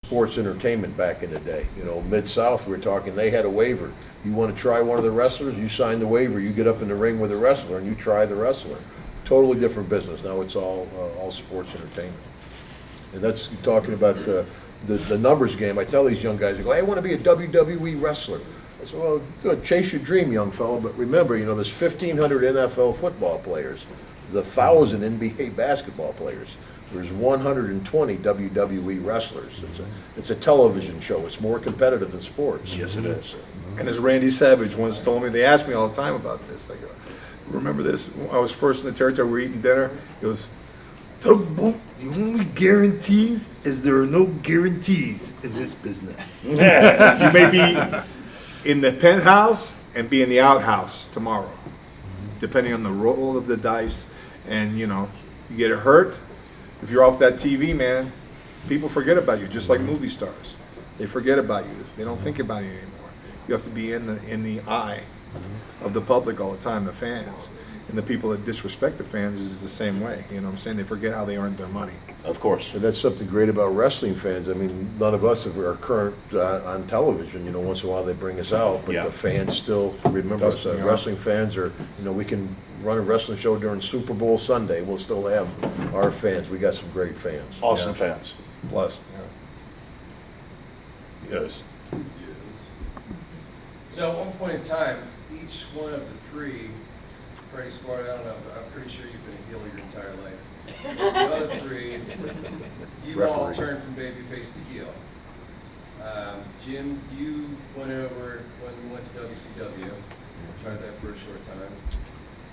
sports entertainment back in the day. You know, Mid-South, we're talking, they had a waiver. You want to try one of the wrestlers, you sign the waiver, you get up in the ring with the wrestler and you try the wrestler. Totally different business. Now it's all sports entertainment. And that's talking about the numbers game. I tell these young guys, I go, hey, I want to be a WWE wrestler. I said, well, good, chase your dream, young fellow, but remember, you know, there's 1,500 NFL football players, there's 1,000 NBA basketball players, there's 120 WWE wrestlers. It's a television show. It's more competitive than sports. Yes, it is. And as Randy Savage once told me, they ask me all the time about this. I go, remember this? When I was first in the territory, we're eating dinner. He goes, Tugboat, the only guarantees is there are no guarantees in this business. You may be in the penthouse and be in the outhouse tomorrow, depending on the roll of the dice. And, you know, you get hurt. If you're off that TV, man, people forget about you, just like movie stars. They forget about you. They don't think about you anymore. You have to be in the eye of the public all the time, the fans. And the people that disrespect the fans is the same way. You know what I'm saying? They forget how they earned their money. Of course. And that's something great about wrestling fans. I mean, none of us are current on television. You know, once in a while they bring us out, but the fans still remember us. Wrestling fans are, you know, we can run a wrestling show during Super Bowl Sunday. We'll still have our fans. We got some great fans. Awesome fans. Blessed. Yes. So at one point in time, each one of the three, pretty smart, I don't know, but I'm pretty sure you've been a heel your entire life. The other three, you all turned from babyface to heel. Jim, you went over when you went to WCW, tried that for a short time.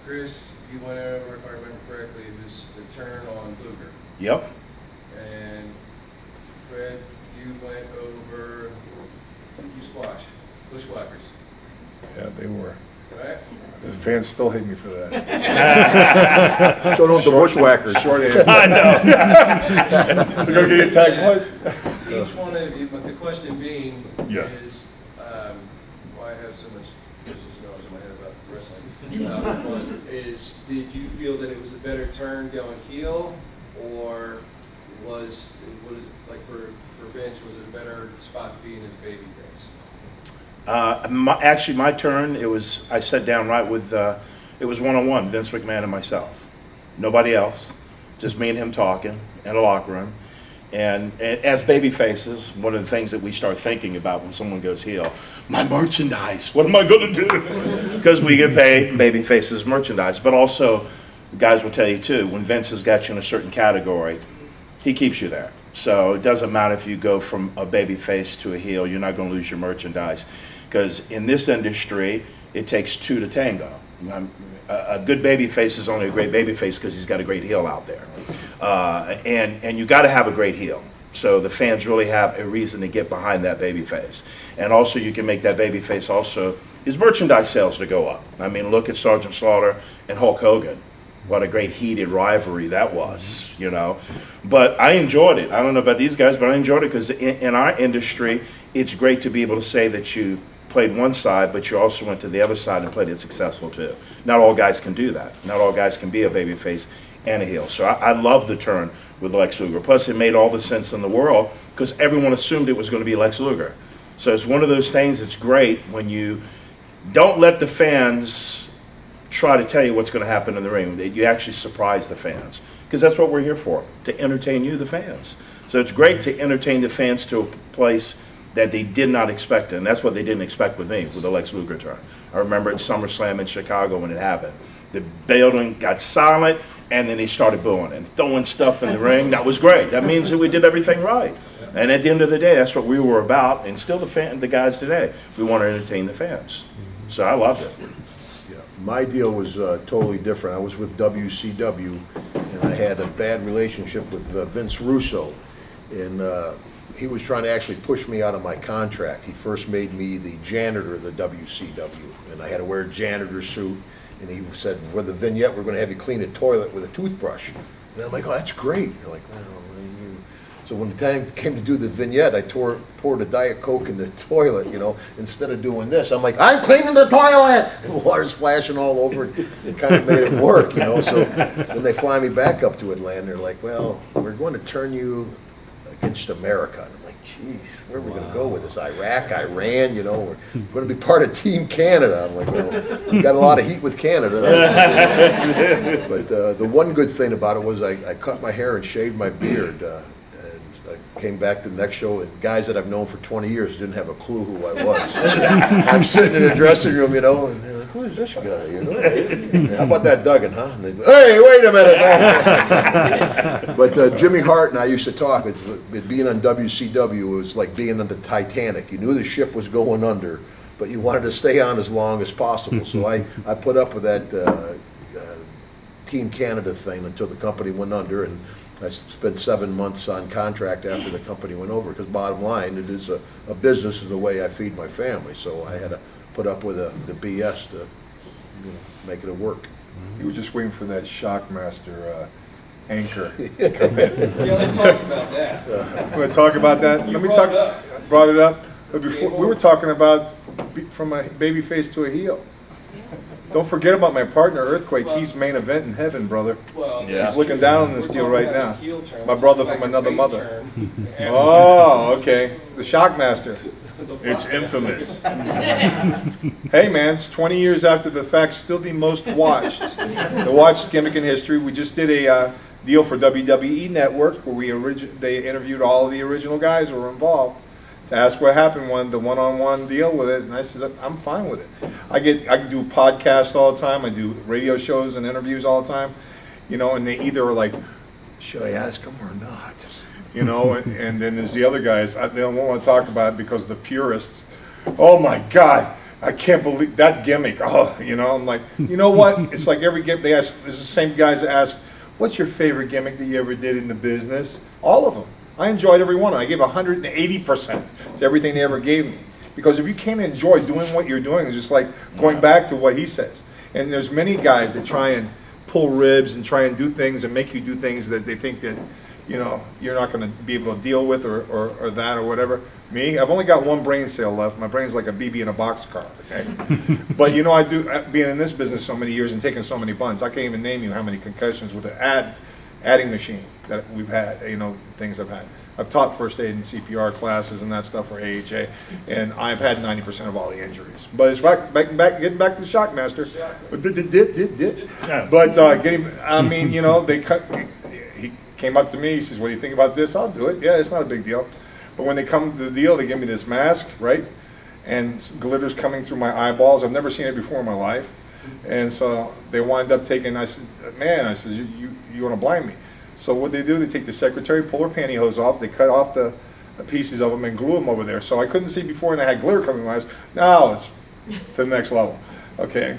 Chris, you went over, if I remember correctly, it was the turn on Luger. Yep. And Fred, you went over, you squash, bushwhackers. Yeah, they were. Right? The fans still hate me for that. So don't the bushwhackers. Short answer. I know. They're going to get attacked what? Each one of you, but the question being Yeah. is, why I have so much business knowledge in my head about wrestling, is did you feel that it was a better turn going heel, or what is it like for Vince, was it a better spot being his baby face? Actually, my turn, I sat down right with, it was one-on-one, Vince McMahon and myself. Nobody else, just me and him talking in a locker room. And as baby faces, one of the things that we start thinking about when someone goes heel, my merchandise, what am I going to do? Because we get paid baby faces merchandise. But also, guys will tell you too, when Vince has got you in a certain category, he keeps you there. So it doesn't matter if you go from a baby face to a heel, you're not going to lose your merchandise. Because in this industry, it takes two to tango. A good baby face is only a great baby face because he's got a great heel out there. And you got to have a great heel. So the fans really have a reason to get behind that baby face. And also you can make that baby face also his merchandise sales to go up. I mean, look at Sergeant Slaughter and Hulk Hogan. What a great heated rivalry that was, you know. But I enjoyed it. I don't know about these guys, but I enjoyed it because in our industry, it's great to be able to say that you played one side, but you also went to the other side and played it successful too. Not all guys can do that. Not all guys can be a babyface and a heel. So I love the turn with Lex Luger. Plus, it made all the sense in the world because everyone assumed it was going to be Lex Luger. So it's one of those things that's great when you don't let the fans try to tell you what's going to happen in the ring. You actually surprise the fans because that's what we're here for, to entertain you, the fans. So it's great to entertain the fans to a place that they did not expect, and that's what they didn't expect with me, with the Lex Luger turn. I remember at SummerSlam in Chicago when it happened. The building got silent, and then they started booing and throwing stuff in the ring. That was great. That means that we did everything right. And at the end of the day, that's what we were about, and still the guys today. We want to entertain the fans. So I loved it. Yeah. My deal was totally different. I was with WCW, and I had a bad relationship with Vince Russo, and he was trying to actually push me out of my contract. He first made me the janitor of the WCW, and I had to wear a janitor suit, and he said, for the vignette, we're going to have you clean a toilet with a toothbrush. And I'm like, oh, that's great. You're like, well, so when the time came to do the vignette, I poured a Diet Coke in the toilet, you know, instead of doing this. I'm like, I'm cleaning the toilet! And water splashing all over it. It kind of made it work, you know. So when they fly me back up to Atlanta, they're like, well, we're going to turn you against America. And I'm like, geez, where are we going to go with this? Iraq, Iran, we're going to be part of Team Canada. I'm like, well, we got a lot of heat with Canada. But the one good thing about it was I cut my hair and shaved my beard. And I came back to the next show, and guys that I've known for 20 years didn't have a clue who I was. I'm sitting in the dressing room, and they're like, who is this guy? How about that Duggan, huh? And they go, hey, wait a minute. But Jimmy Hart and I used to talk. Being on WCW was like being on the Titanic. You knew the ship was going under, but you wanted to stay on as long as possible. So I put up with that Team Canada thing until the company went under, and I spent 7 months on contract after the company went over, because bottom line, it is a business, is the way I feed my family. So I had to put up with the BS to make it work. You were just waiting for that Shockmaster anchor. Yeah, let's talk about that. You want to talk about that? You brought it up. Brought it up. But before, we were talking about from a baby face to a heel. Don't forget about my partner, Earthquake. He's main event in heaven, brother. Well, Yeah. He's looking down on this deal right now. My brother from another mother. Oh, Oh, okay. The Shockmaster. It's infamous. Hey man, it's 20 years after the fact, still the most watched. The watched gimmick in history. We just did a deal for WWE Network where they interviewed all of the original guys who were involved to ask what happened when the one-on-one deal with it, and I said I'm fine with it. I can do podcasts all the time. I do radio shows and interviews all the time, and they either are like, should I ask them or not? And then there's the other guys. They don't want to talk about it because the purists. Oh my God, I can't believe that gimmick. Oh, I'm like, you know what? It's like every gimmick they ask. There's the same guys that ask, what's your favorite gimmick that you ever did in the business? All of them. I enjoyed every one. I gave 180% to everything they ever gave me. Because if you can't enjoy doing what you're doing, it's just like going back to what he says. And there's many guys that try and pull ribs and try and do things and make you do things that they think that you're not going to be able to deal with or that or whatever. Me, I've only got one brain cell left. My brain's like a BB in a boxcar, okay? But I do, being in this business so many years and taking so many buns, I can't even name you how many concussions with the adding machine that we've had, things I've had. I've taught first aid and CPR classes and that stuff for AHA, and I've had 90% of all the injuries. But it's getting back to the Shockmaster. He came up to me, he says, what do you think about this? I'll do it. Yeah, it's not a big deal. But when they come to the deal, they give me this mask, right? And glitter's coming through my eyeballs. I've never seen it before in my life. And so they wind up taking, I said, you want to blind me? So what they do, they take the secretary, pull her pantyhose off, they cut off the pieces of them and glue them over there. So I couldn't see before and I had glitter coming in my eyes. Now it's to the next level. Okay.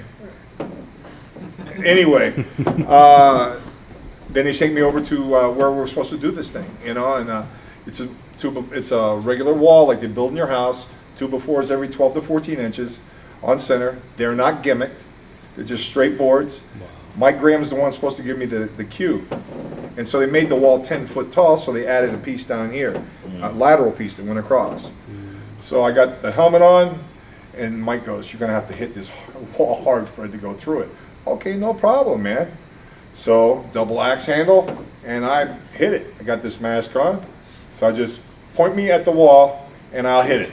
Anyway, then they take me over to where we're supposed to do this thing, and it's a regular wall like they build in your house, 2x4s every 12 to 14 inches on center. They're not gimmicked. They're just straight boards. Wow. Mike Graham's the one supposed to give me the cue. And so they made the wall 10 foot tall, so they added a piece down here, a lateral piece that went across. So I got the helmet on, and Mike goes, you're going to have to hit this wall hard for it to go through it. Okay, no problem, man. So double axe handle, and I hit it. I got this mask on, so I just point me at the wall, and I'll hit it.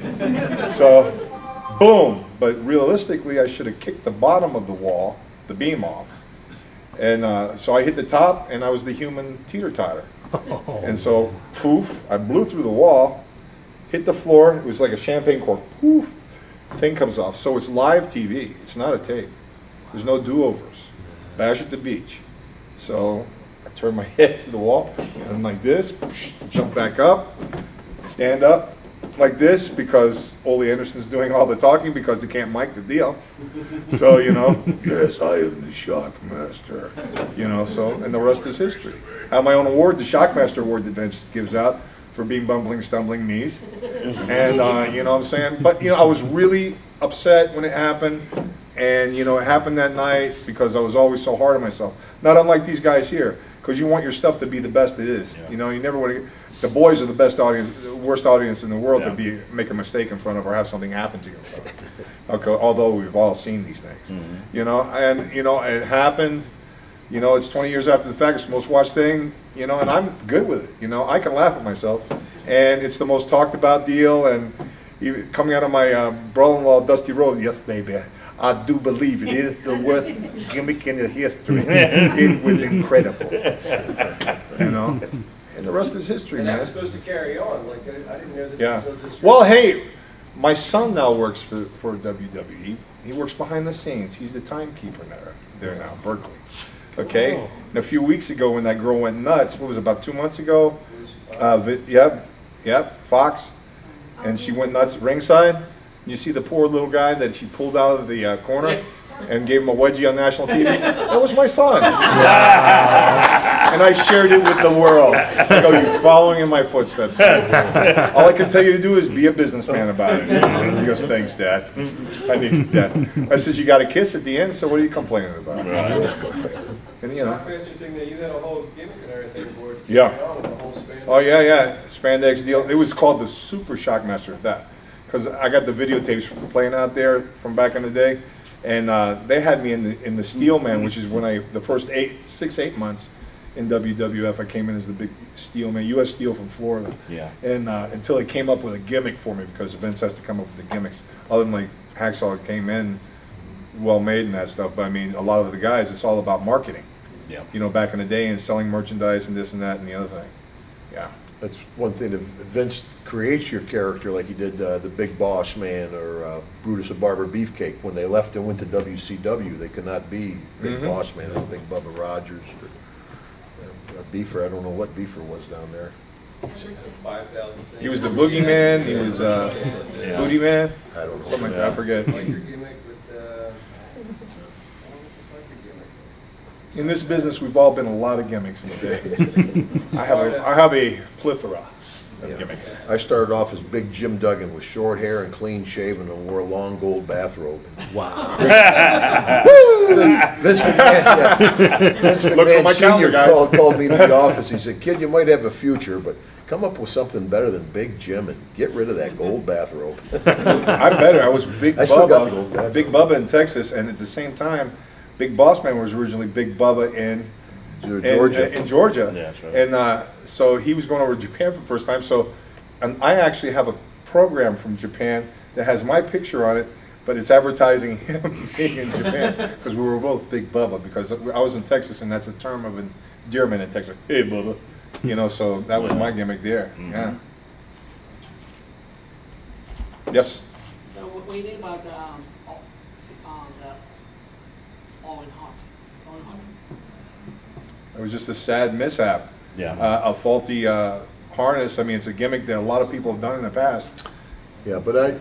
So, boom. But realistically, I should have kicked the bottom of the wall, the beam off. And so I hit the top, and I was the human teeter-totter. And so, poof, I blew through the wall, hit the floor. It was like a champagne cork. Poof, thing comes off. So it's live TV. It's not a tape. There's no do-overs. Bash at the beach. So I turn my head to the wall, and I'm like this, jump back up, stand up like this, because Ole Anderson's doing all the talking because he can't mic the deal. So, yes, I am the Shockmaster. So, and the rest is history. I have my own award, the Shockmaster Award that Vince gives out for being bumbling, stumbling knees. And, what I'm saying? But, I was really upset when it happened. And, it happened that night because I was always so hard on myself. Not unlike these guys here, because you want your stuff to be the best it is. Yeah. You never want to. The boys are the best audience, the worst audience in the world to make a mistake in front of or have something happen to you. Okay, although we've all seen these things, and it happened. It's 20 years after the fact. It's the most watched thing, and I'm good with it. I can laugh at myself. and it's the most talked about deal. And even coming out of my brother-in-law Dusty Rhodes, yes, baby, I do believe it is the worst gimmick in the history. It was incredible, you know. And the rest is history, And man. that was supposed to carry on, like, I didn't know this Yeah. until just. Well, hey, my son now works for WWE. He works behind the scenes. He's the timekeeper there now, Berkeley. Okay? Oh. And a few weeks ago when that girl went nuts, what was it, about 2 months ago? Yep, Fox. And she went nuts ringside. You see the poor little guy that she pulled out of the corner and gave him a wedgie on national TV? That was my son. And I shared it with the world. It's like, oh, you're following in my footsteps. All I can tell you to do is be a businessman about it. He goes, thanks, Dad. I need that. I said, you got a kiss at the end, so what are you complaining about? And you know. Shockmaster thing that you had a whole gimmick and everything for it. Yeah. Carry on with the whole span. Oh yeah, spandex deal. It was called the Super Shockmaster. That, because I got the videotapes playing out there from back in the day, and they had me in the Steel Man, which is when the first 8 months in WWF, I came in as the big Steel Man, U.S. Steel from Florida. Yeah. And until they came up with a gimmick for me, because Vince has to come up with the gimmicks. Other than like Hacksaw came in well made and that stuff, but I mean a lot of the guys, it's all about marketing. Yeah. You know, back in the day and selling merchandise and this and that and the other thing. Yeah. That's one thing. If Vince creates your character like he did the Big Boss Man or Brutus the Barber Beefcake, when they left and went to WCW, they could not be Big Mhm. Boss Man or Big Bubba Rogers or Beefer. I don't know what Beefer was down there. 5,000 things. He was the Boogeyman. He was Booty Man. I don't know. Something like that. I forget. Biker gimmick with, what was the biker gimmick? In this business, we've all been a lot of gimmicks in the day. I have a plethora of Yeah. gimmicks. I started off as Big Jim Duggan with short hair and clean shaven and wore a long gold bathrobe. Wow. Vince McMahon, Vince Look for my McMahon calendar, Sr. guys. called me to the office. He said, "Kid, you might have a future, but come up with something better than Big Jim and get rid of that gold bathrobe." I'm better. I was Big I still got the gold Bubba. bathrobe. Big Bubba in Texas, and at the same time, Big Boss Man was originally Big Bubba in Georgia. In Georgia. Yeah, that's right. And so he was going over to Japan for the first time. So, and I actually have a program from Japan that has my picture on it, but it's advertising him being in Japan because we were both Big Bubba. Because I was in Texas, and that's a term of endearment in Texas. Hey, Bubba. You know, so that was my gimmick there. Mhm. Yeah. Yes. So what do you think about the Owen Hart? Owen Hart? It was just a sad mishap. Yeah. A faulty harness. I mean, it's a gimmick that a lot of people have done in the past. Yeah, but I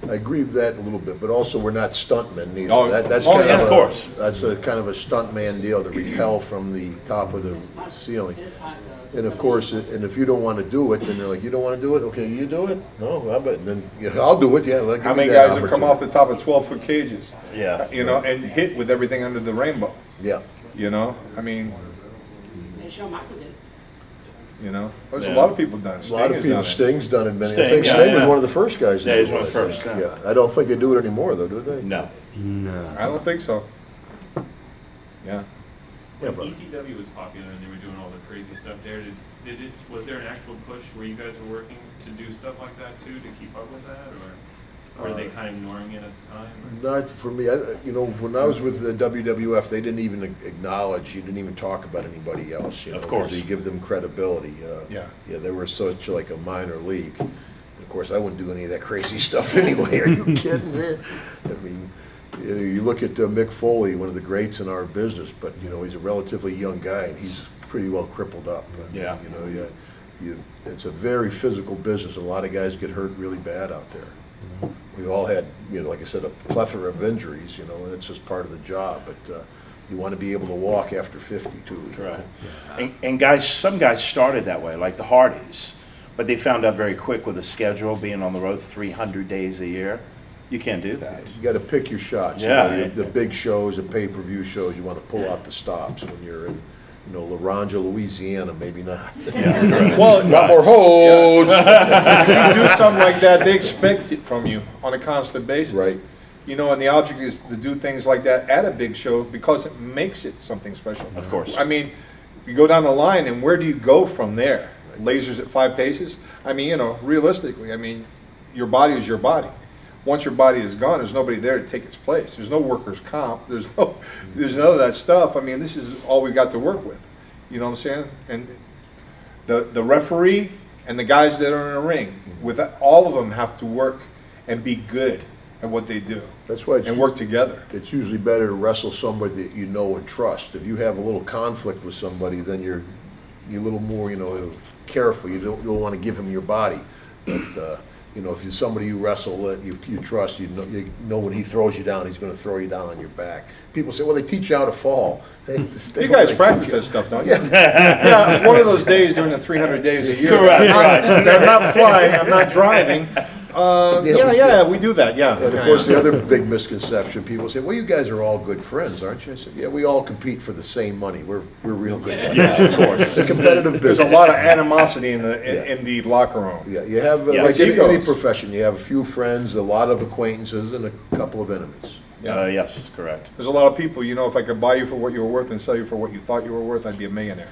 agree with that a little bit, but also we're not stuntmen neither. Oh, That's oh, kind yeah, of of course. That's a kind of a stuntman deal to repel from the top of the ceiling. It's part of And of course, and if you don't want to do it, then they're like, "You don't want to do it? Okay, you do it? No, I bet." Then yeah, I'll do it. Yeah, like, How many guys have come off the top of 12-foot cages? Yeah. You know, and hit with everything under the rainbow. Yeah. You know, I mean, and Shawn Michaels did. you know, there's Yeah. a lot of people done. A lot of Sting people. has done it. Sting's done it many. I Sting, think yeah, Sting was yeah. one of the first guys. Yeah, to he's do one it, of the I think. first, yeah. I don't think they do it anymore, though, do they? No. No. I don't think so. Yeah. Yeah, When but ECW was popular and they were doing all the crazy stuff there, was there an actual push where you guys were working to do stuff like that too, to keep up with that, or were they kind of ignoring it at the time? not for me. When I was with the WWF, they didn't even acknowledge. You didn't even talk about anybody else. Of course. You give them credibility. Yeah. Yeah, they were such like a minor league. Of course, I wouldn't do any of that crazy stuff anyway. Are you kidding me? I mean, you look at Mick Foley, one of the greats in our business, but he's a relatively young guy and he's pretty well crippled up. Yeah. It's a very physical business. A lot of guys get hurt really bad out there. We all had, like I said, a plethora of injuries, and it's just part of the job. But you want to be able to walk after 50 too. Right. And guys, some guys started that way, like the Hardys, but they found out very quick with the schedule being on the road 300 days a year, you can't do that. You got to pick your shots. Yeah. The big shows, the pay-per-view shows, you want to pull out the stops. When you're in, La Ronja, Louisiana, maybe not. Yeah, correct. Well, Right. more hoes. If you do something like that, they expect it from you on a constant basis. Right. And the object is to do things like that at a big show because it makes it something special. Of course. I mean, you go down the line, and where do you go from there? lasers at 5 paces. I mean, you know, realistically, I mean, your body is your body. Once your body is gone, there's nobody there to take its place. There's no workers' comp. There's none of that stuff. I mean, this is all we got to work with. You know what I'm saying? And the referee and the guys that are in the ring, with all of them have to work and be good at what they do. That's why and work together. It's usually better to wrestle somebody that you know and trust. If you have a little conflict with somebody, then you're a little more, you know, careful. You don't want to give him your body. But you know, if you're somebody you wrestle that you trust, you know when he throws you down, he's going to throw you down on your back. People say, well, they teach you how to fall. You guys practice that stuff, don't you? Yeah. Yeah, it's one of those days during the 300 days a year. Correct, I'm not flying, I'm not driving. Yeah, we do that, yeah. And of course, the other big misconception, people say, well, you guys are all good friends, aren't you? I said, yeah, we all compete for the same money. We're real good friends. Yeah, of course. It's a competitive business. There's a lot of animosity in the locker room. Yeah, you have, Yeah, like any egos. profession, you have a few friends, a lot of acquaintances, and a couple of enemies. Yes, correct. There's a lot of people, you know, if I could buy you for what you were worth and sell you for what you thought you were worth, I'd be a millionaire.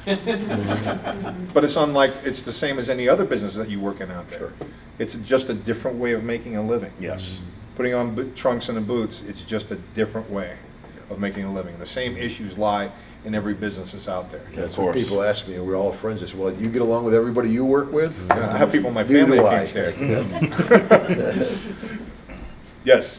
But it's unlike, it's the same as any other business that you work in out there. Sure. It's just a different way of making a living. Yes. Putting on trunks and the boots, it's just a different way of making a living. The same issues lie in every business that's out there. That's Of what course. people ask me, and we're all friends. I said, well, you get along with everybody you work with? I have people in my Neither family do that I. can't stand. Yes.